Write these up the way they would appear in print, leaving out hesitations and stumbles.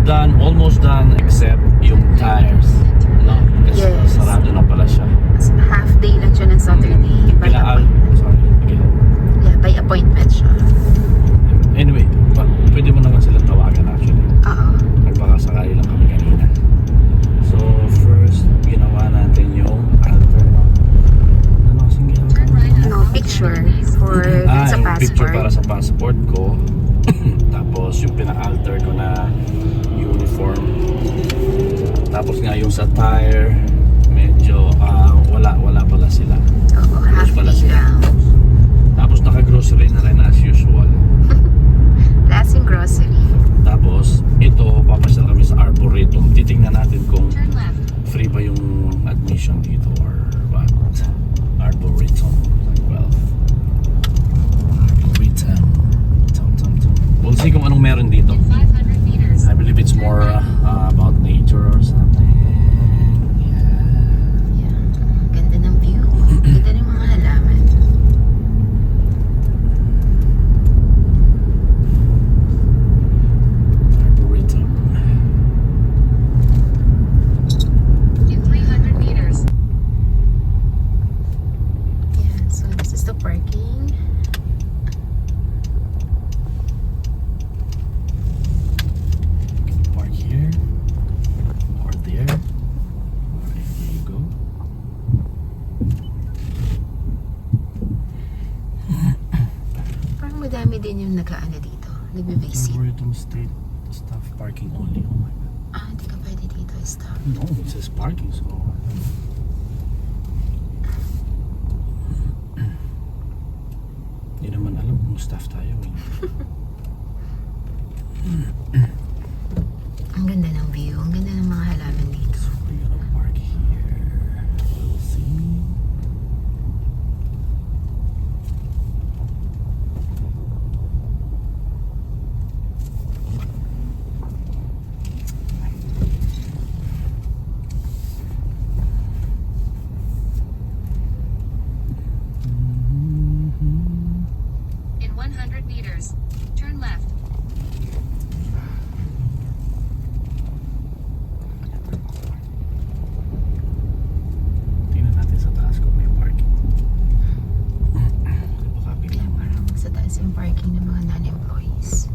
done, almost done, except yung tires. No? Kasi Yes. sarado na pala siya. Half day lang siya ng Saturday. By Sorry, again. yeah, by appointment siya. Anyway, pwede mo naman silang tawagan actually. Oo. Nagpakasakali lang kami kanina. So, first, ginawa natin yung alter. Ano kasing ginawa natin? No, picture for sa yung passport. picture para sa passport ko. Tapos yung pina-alter ko na uniform. Tapos nga yung sa tire, medyo wala pala sila. Oo, half pala day sila. lang. Tapos naka-grocery na rin as usual. Last in grocery. Tapos ito, papasyal kami sa Arboretum. Titingnan natin kung free ba yung admission dito or what. Arboretum. Well, Arboretum. We'll see kung anong meron dito. I believe it's more about nature or something. Yeah. Ganda ng view. Ganda ng mga halaman. Arboretum. In 300 meters. Yeah, so this is the parking. Park here or there. Alright, there you go. Parang madami din yung nag-aano dito. Nagbe-visit. Arboretum State Staff Parking only. Oh my god. Ah, hindi ka pwede dito stop. No, it says parking, so hindi naman alam kung staff tayo eh. Ang ganda ng view. Ang ganda ng mga halaman dito. So we're gonna park here. We'll see. In 100 meters. Turn left. Tingnan natin sa taas kung may parking. Kasi baka biglang Parang sa taas yung parking ng mga non-employees.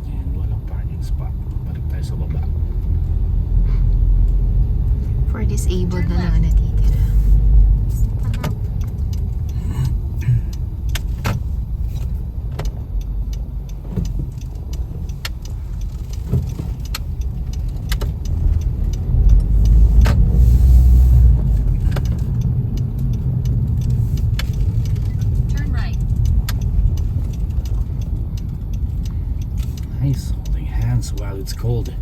and walang parking spot. Balik tayo sa baba. For disabled na lang natitira. Turn right. Nice, holding hands while it's cold.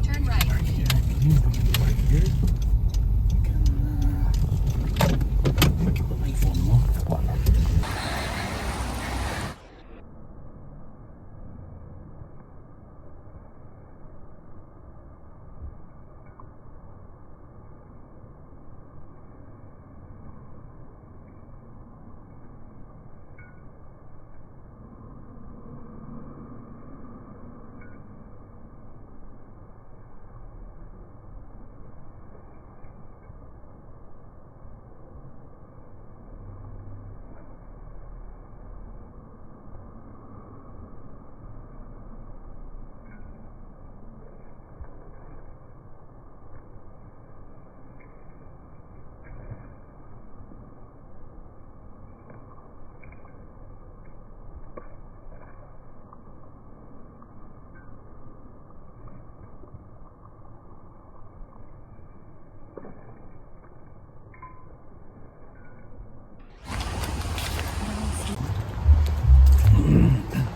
Turn right. Park here, I believe. We can park here. We can, pakita mo yung phone mo.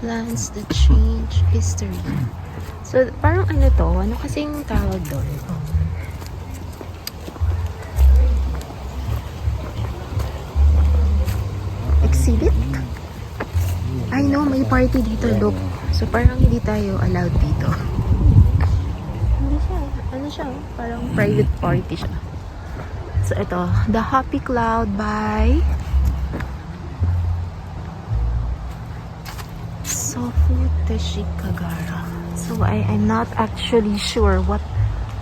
Plans that change history. So, parang ano to? Ano kasing tawag doon? Exhibit? I know, may party dito, look. So, parang hindi tayo allowed dito. Hindi siya. Ano siya? Parang private party siya. So, ito. The Happy Cloud by Sofu Teshikagara. So, I'm not actually sure what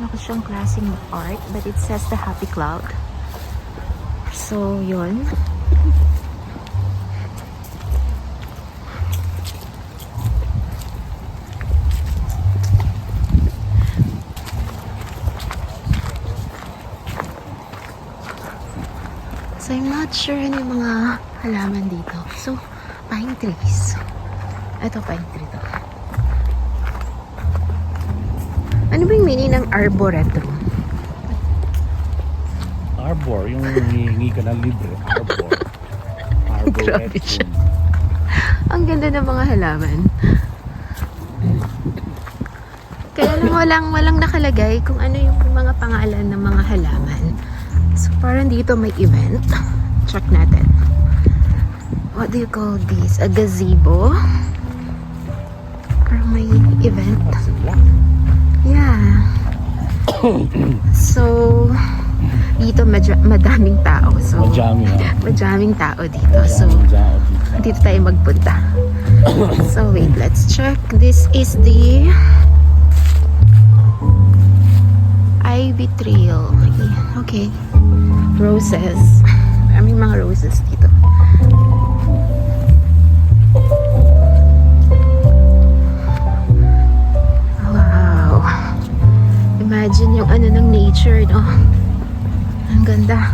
ano siyang klaseng art, but it says The Happy Cloud. So, yun. So, I'm not sure ano yung mga halaman dito. So, pine trees. Ito, pine tree to. Ano ba yung meaning ng arboretum? Arbor, yung hihingi ka ng libre. Arbor. Grabe siya. Ang ganda ng mga halaman. Kaya lang walang nakalagay kung ano yung mga pangalan ng mga halaman. So, parang dito may event. Check natin. What do you call this? A gazebo? Parang may event. Yeah. So, dito madaming tao. So, madaming tao dito. So, dito tayo magpunta. So, wait. Let's check. This is the Ivy Trail. Okay. Roses. May mga roses dito. Wow. Imagine yung ano ng nature, no? Ang ganda.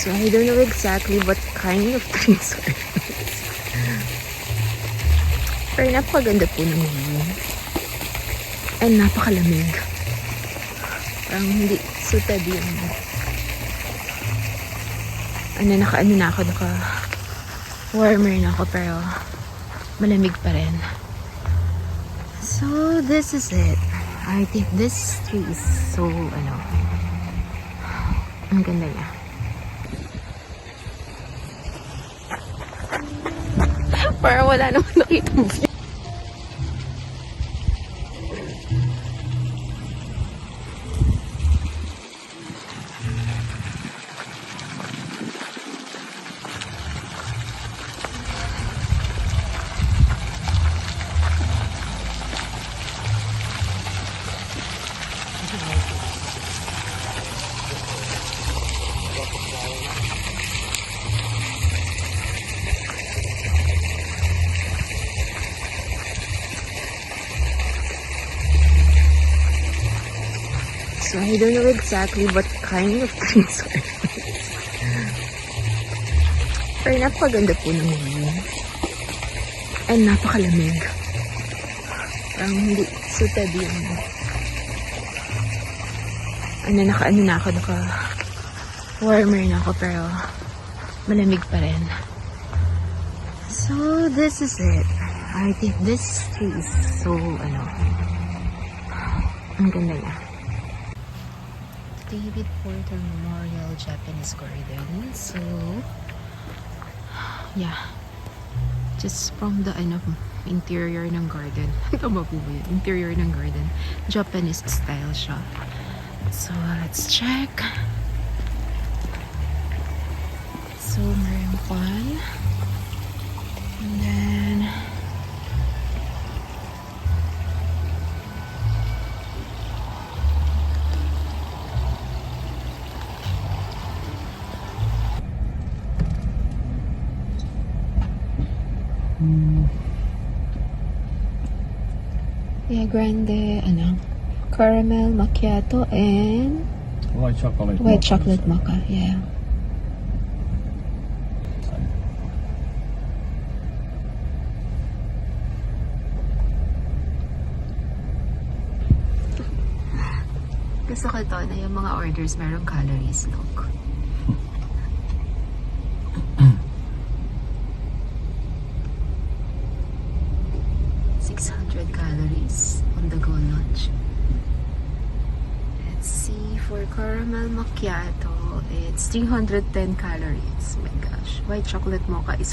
So, I don't know exactly what kind of trees are these. Pero napakaganda po ng view. And napakalamig. Parang hindi suited yung naka warmer na ako pero malamig pa rin. So, this is it. I think this tree is so, ang ganda niya. Parang wala naman nakitang view. So, I don't know exactly what kind of trees are these. Pero napakaganda po ng view. And napakalamig. Parang hindi suited yung naka warmer na ako pero malamig pa rin. So, this is it. I think this tree is so, ang ganda niya. David Porter Memorial Japanese Garden. So, yeah. Just from the interior ng garden. Tama po ba yun? Interior ng garden. Japanese style siya. So, let's check. So, meron pan. And then, Yeah, grande, caramel macchiato and White chocolate. white chocolate mocha. Yeah. Gusto ko to na yung mga orders merong calories, look. Calories on the go lunch. Let's see, for caramel macchiato, it's 310 calories. Oh my gosh. White chocolate mocha is